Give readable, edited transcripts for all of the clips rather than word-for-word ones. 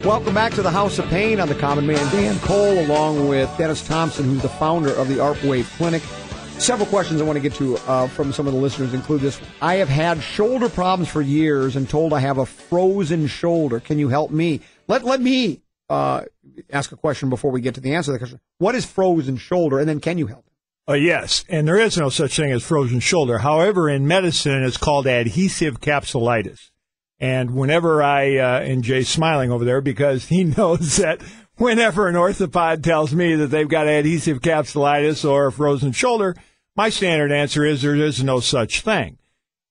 Welcome back to the House of Pain on the Common Man. Dan Cole, along with Dennis Thompson, who's the founder of the ARP Wave Clinic. Several questions I want to get to from some of the listeners include this. I have had shoulder problems for years and told I have a frozen shoulder. Can you help me? Let me ask a question before we get to the answer to the question. What is frozen shoulder, and then can you help? Yes, and there is no such thing as frozen shoulder. However, in medicine, it's called adhesive capsulitis. And whenever and Jay's smiling over there because he knows that whenever an orthopod tells me that they've got adhesive capsulitis or a frozen shoulder, my standard answer is there is no such thing.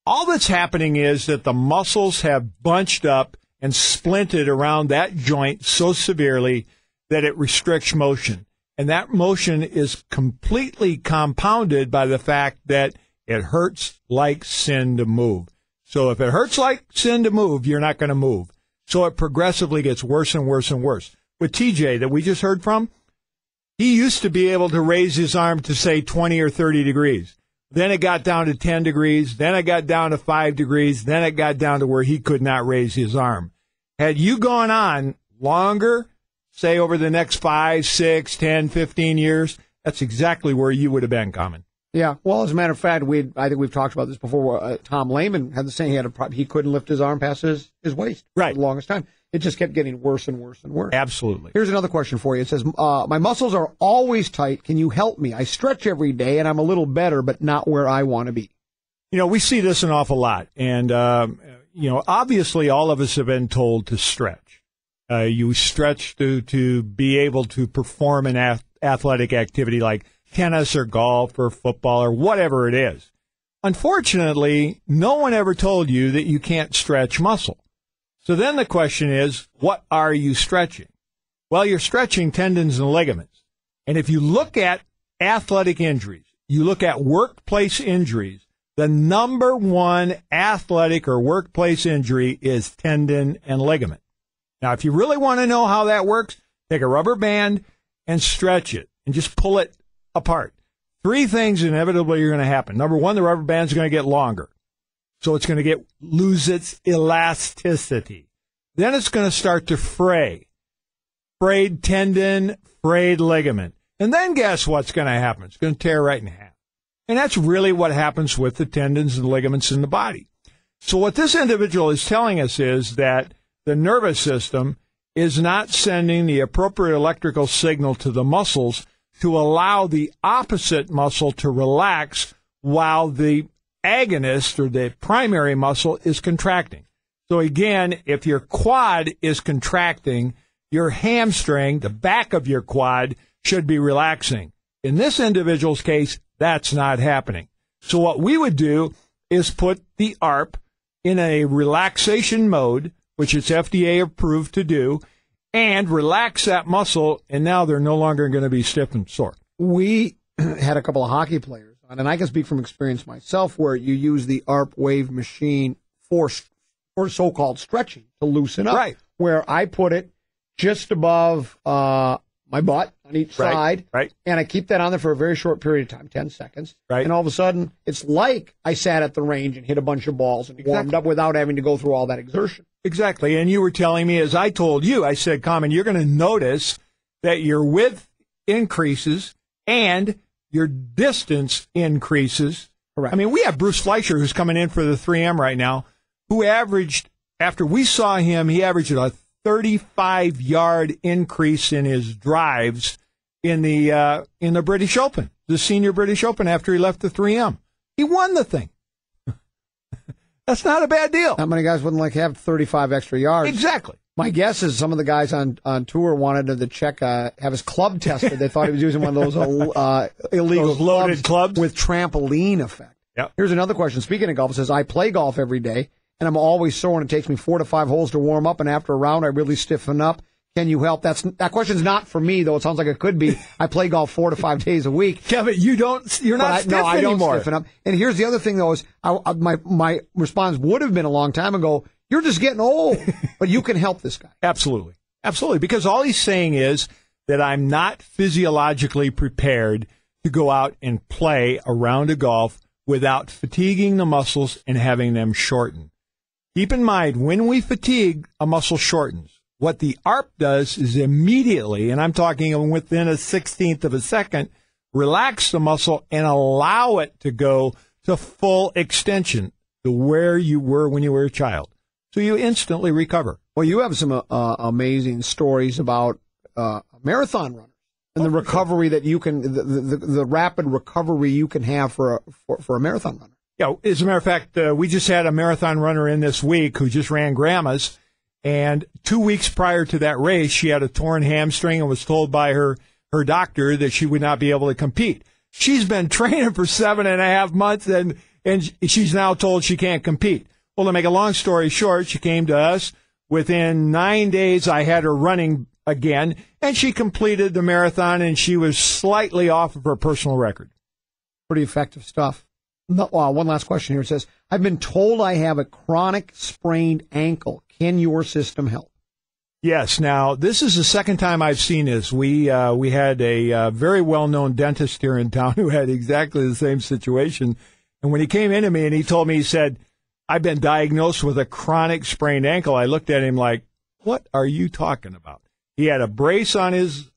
All that's happening is that the muscles have bunched up and splinted around that joint so severely that it restricts motion. And that motion is completely compounded by the fact that it hurts like sin to move. So if it hurts like sin to move, you're not going to move. So it progressively gets worse and worse and worse. With TJ that we just heard from, he used to be able to raise his arm to, say, 20 or 30 degrees. Then it got down to 10 degrees. Then it got down to 5 degrees. Then it got down to where he could not raise his arm. Had you gone on longer, say over the next 5, 6, 10, 15 years, that's exactly where you would have been, Common. Yeah, well, as a matter of fact, I think we've talked about this before. Tom Lehman had the same. He couldn't lift his arm past his waist for the longest time. It just kept getting worse and worse and worse. Absolutely. Here's another question for you. It says, my muscles are always tight. Can you help me? I stretch every day, and I'm a little better, but not where I want to be. You know, we see this an awful lot. And, obviously all of us have been told to stretch. You stretch to be able to perform an athletic activity like tennis or golf or football or whatever it is. Unfortunately, no one ever told you that you can't stretch muscle. So then the question is, what are you stretching? Well, you're stretching tendons and ligaments. And if you look at athletic injuries, you look at workplace injuries, the number one athletic or workplace injury is tendon and ligament. Now, if you really want to know how that works, take a rubber band and stretch it and just pull it apart. 3 things inevitably are going to happen. Number one, the rubber band's going to get longer. So it's going to lose its elasticity. Then it's going to start to fray. Frayed tendon, frayed ligament. And then guess what's going to happen? It's going to tear right in half. And that's really what happens with the tendons and ligaments in the body. So what this individual is telling us is that the nervous system is not sending the appropriate electrical signal to the muscles to allow the opposite muscle to relax while the agonist or the primary muscle is contracting. So again, if your quad is contracting, your hamstring, the back of your quad, should be relaxing. In this individual's case, that's not happening. So what we would do is put the ARP in a relaxation mode, which it's FDA approved to do, and relax that muscle, and now they're no longer going to be stiff and sore. We had a couple of hockey players on, and I can speak from experience myself, where you use the ARP Wave machine for so-called stretching to loosen up. Right. Where I put it just above my butt on each side, and I keep that on there for a very short period of time, 10 seconds. Right. And all of a sudden, it's like I sat at the range and hit a bunch of balls and warmed up without having to go through all that exertion. Exactly. And you were telling me, as I told you, I said, Common, you're going to notice that your width increases and your distance increases. Correct. I mean, we have Bruce Fleischer, who's coming in for the 3M right now, who averaged, after we saw him, he averaged a 35-yard increase in his drives in the British Open, the senior British Open, after he left the 3M. He won the thing. That's not a bad deal. Not many guys wouldn't have 35 extra yards. Exactly. My guess is some of the guys on tour wanted to check, have his club tested. They thought he was using one of those illegal those loaded clubs with trampoline effect. Yep. Here's another question. Speaking of golf, it says, I play golf every day, and I'm always sore, and it takes me 4 to 5 holes to warm up, and after a round, I really stiffen up. Can you help? That question's not for me, though. It sounds like it could be. I play golf 4 to 5 days a week. Kevin, you're not stiff anymore. I don't stiffen up. And here's the other thing, though, is my response would have been a long time ago, you're just getting old, but you can help this guy. Absolutely. Absolutely. Because all he's saying is that I'm not physiologically prepared to go out and play a round of golf without fatiguing the muscles and having them shorten. Keep in mind, when we fatigue, a muscle shortens. What the ARP does is immediately, and I'm talking within a 16th of a second, relax the muscle and allow it to go to full extension to where you were when you were a child. So you instantly recover. Well, you have some amazing stories about marathon runners and the recovery that you can, the rapid recovery you can have for a marathon runner. Yeah, as a matter of fact, we just had a marathon runner in this week who just ran Grandma's, and 2 weeks prior to that race, she had a torn hamstring and was told by her doctor that she would not be able to compete. She's been training for 7.5 months, and she's now told she can't compete. Well, to make a long story short, she came to us. Within 9 days, I had her running again, and she completed the marathon, and she was slightly off of her personal record. Pretty effective stuff. One last question here. It says, I've been told I have a chronic sprained ankle. Can your system help? Yes. Now, this is the second time I've seen this. We had a very well-known dentist here in town who had exactly the same situation. And when he came into me and he told me, he said, I've been diagnosed with a chronic sprained ankle, I looked at him like, what are you talking about? He had a brace on his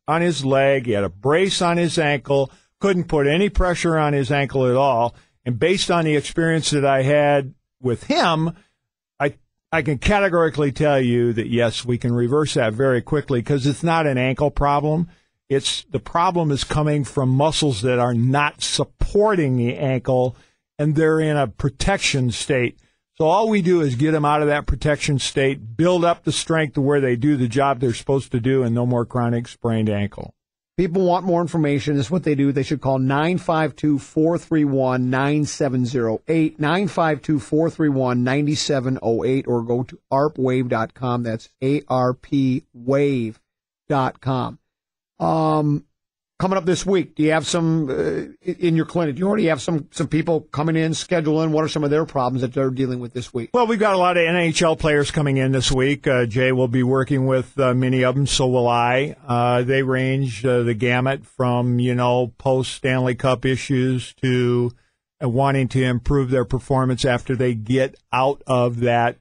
leg. He had a brace on his ankle, couldn't put any pressure on his ankle at all. And based on the experience that I had with him, I can categorically tell you that, yes, we can reverse that very quickly because it's not an ankle problem. The problem is coming from muscles that are not supporting the ankle, and they're in a protection state. So all we do is get them out of that protection state, build up the strength to where they do the job they're supposed to do, and no more chronic sprained ankle. People want more information. This is what they do. They should call 952-431-9708, 952-431-9708, or go to arpwave.com. That's arpwave.com. Coming up this week, do you have some in your clinic? Do you already have some people coming in, scheduling? What are some of their problems that they're dealing with this week? Well, we've got a lot of NHL players coming in this week. Jay will be working with many of them, so will I. They range the gamut from, post-Stanley Cup issues to wanting to improve their performance after they get out of that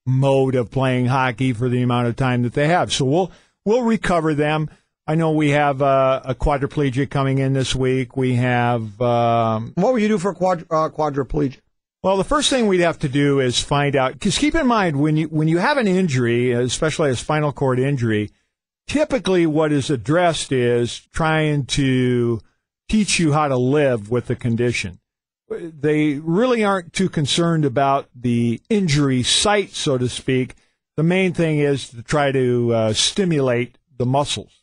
mode of playing hockey for the amount of time that they have. So we'll recover them. I know we have a quadriplegic coming in this week. We have... what will you do for a quadriplegic? Well, the first thing we'd have to do is find out, because keep in mind, when you have an injury, especially a spinal cord injury, typically what is addressed is trying to teach you how to live with the condition. They really aren't too concerned about the injury site, so to speak. The main thing is to try to stimulate the muscles.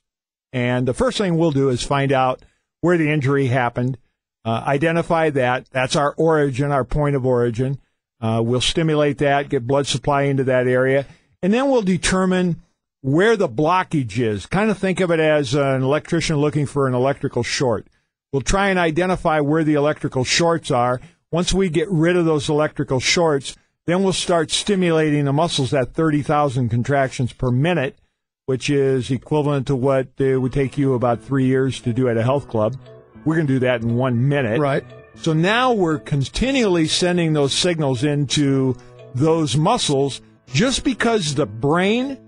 And the first thing we'll do is find out where the injury happened, identify that. That's our origin, our point of origin. We'll stimulate that, get blood supply into that area, and then we'll determine where the blockage is. Kind of think of it as an electrician looking for an electrical short. We'll try and identify where the electrical shorts are. Once we get rid of those electrical shorts, then we'll start stimulating the muscles at 30,000 contractions per minute, which is equivalent to what it would take you about 3 years to do at a health club. We're going to do that in 1 minute. Right. So now we're continually sending those signals into those muscles. Just because the brain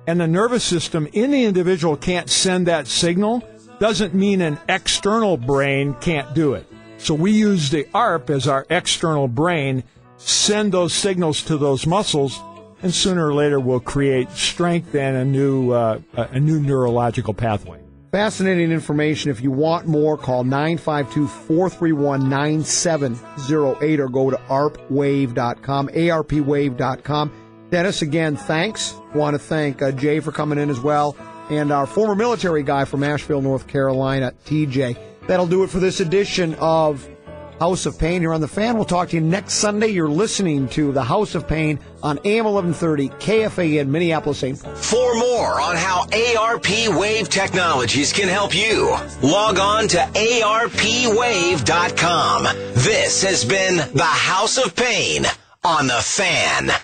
and the nervous system in the individual can't send that signal doesn't mean an external brain can't do it. So we use the ARP as our external brain, send those signals to those muscles, and sooner or later we'll create strength and a new neurological pathway. Fascinating information. If you want more, call 952-431-9708 or go to arpwave.com, arpwave.com. Dennis, again, thanks. I want to thank Jay for coming in as well, and our former military guy from Asheville, North Carolina, TJ. That'll do it for this edition of House of Pain here on The Fan. We'll talk to you next Sunday. You're listening to the House of Pain on AM 1130 KFA in Minneapolis, St. Paul. For more on how ARP Wave Technologies can help you, log on to arpwave.com. This has been the House of Pain on The Fan.